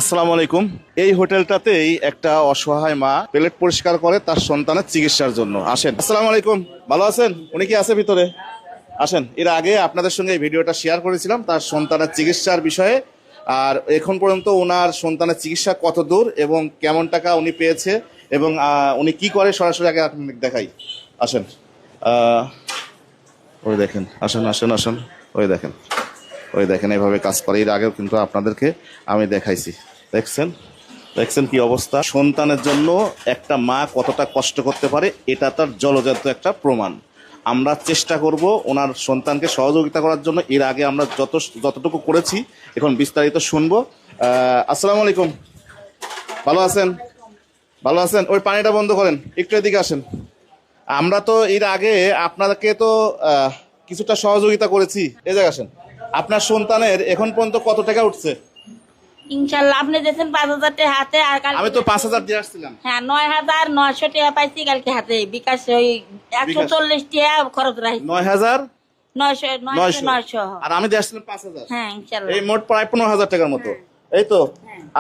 আসসালামু আলাইকুম। এই হোটেলটাতেই একটা অসহায় মা প্লেট পরিষ্কার করে তার সন্তানের চিকিৎসার জন্য। আসেন। আসসালামু আলাইকুম, ভালো আছেন? উনি কি আছে ভিতরে? আসেন। এর আগে আপনাদের সঙ্গে এই ভিডিওটা শেয়ার করেছিলাম তার সন্তানের চিকিৎসার বিষয়ে। আর এখন পর্যন্ত ওনার সন্তানের চিকিৎসা কত দূর এবং কেমন টাকা উনি পেয়েছে এবং উনি কি করে সরাসরি আগে আপনাদের দেখাই। আসেন। ওই দেখেন, আসেন আসেন আসেন। ওই দেখেন এইভাবে কাজ করে। এর আগেও কিন্তু আপনাদেরকে আমি দেখাইছি। দেখছেন দেখছেন কি অবস্থা। সন্তানের জন্য একটা মা কতটা কষ্ট করতে পারে এটা তার জলজাত একটা প্রমাণ। আমরা চেষ্টা করব ওনার সন্তানকে সহযোগিতা করার জন্য। এর আগে আমরা যতটুকু করেছি এখন বিস্তারিত শুনবো। আসসালামু আলাইকুম, ভালো আছেন? ভালো আছেন? ওই পানিটা বন্ধ করেন, একটু এদিকে আসেন। আমরা তো এর আগে আপনাকে তো কিছুটা সহযোগিতা করেছি। এই জায়গায় আসেন। আপনার সন্তানের এখন পর্যন্ত কত টাকা উঠছে? ইনশাল্লাহ আপনি দিয়েছেন 5,000 টাকা হাতে, আর কালকে আমি তো 5,000 দিয়ে আসছিলাম। হ্যাঁ 9,900 টাকা পাইছি কালকে হাতে। বিকাশ ওই 140 টাকা খরচ রাখি। 9,000 900 900 আর আমি দিয়ে আসছিলাম 5,000। হ্যাঁ ইনশাল্লাহ। এই মোট প্রায় 15,000 টাকার মতো, এই তো।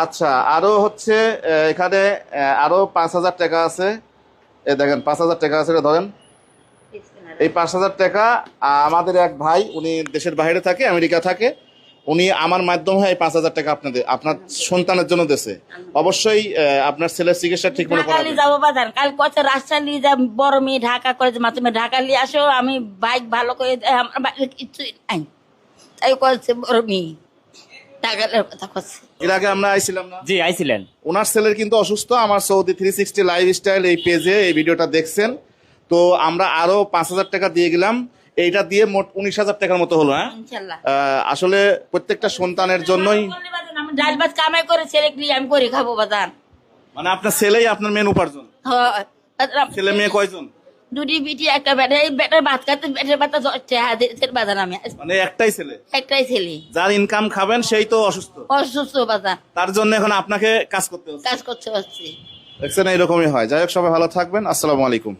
আচ্ছা, আরো হচ্ছে এখানে আরো 5,000 টাকা আছে। এই দেখেন 5,000 টাকা আছে, এটা ধরেন। এই 5,000 টাকা আমাদের এক ভাই, উনি দেশের বাইরে থাকে, আমেরিকা থাকে। উনি আমার মাধ্যমে এই 5,000 টাকা আপনার সন্তানের জন্য দিয়েছে। অবশ্যই আপনার ছেলের চিকিৎসা ঠিক মতো ঢাকা যাবো বাজার কাল কত রাজশাহী যা বড় মেয়ে ঢাকা করে মাধ্যমে ঢাকা নিয়ে আসো, আমি বাইক ভালো করে আমার বাইরে কিছুই নাই, তাই করছে বড় মেয়ে টাকার কথা করছে। এর আগে আমরা আইছিলাম না? জি আইছিলেন। ওনার ছেলের কিন্তু অসুস্থ। আমার সৌদি 360 লাইফস্টাইল এই পেজে এই ভিডিওটা দেখছেন। তো আমরা আরো 5,000 টাকা দিয়ে গেলাম। এইটা দিয়ে মোট 19,000 টাকার মতো হলো। হ্যাঁ ইনশাল্লাহ। আসলে প্রত্যেকটা সন্তানের জন্যই আমি ডাল ভাত কামাই করে ছেলে নিয়ে আমি করে খাবো বাজার। মানে আপনার ছেলেই আপনার মেন উপার্জন। ছেলে মেয়ে কয়জন? দুটি বিটি একটা বেটা, এই বেটার ভাত খাতে বেটার ভাত হাতের বাজার আমি মানে একটাই ছেলে? একটাই ছেলে। যার ইনকাম খাবেন সেই তো অসুস্থ। অসুস্থ বাজার, তার জন্য এখন আপনাকে কাজ করতে হচ্ছে। কাজ করতে হচ্ছে। দেখছেন, এইরকমই হয়। যাই হোক, সবাই ভালো থাকবেন। আসসালামু আলাইকুম।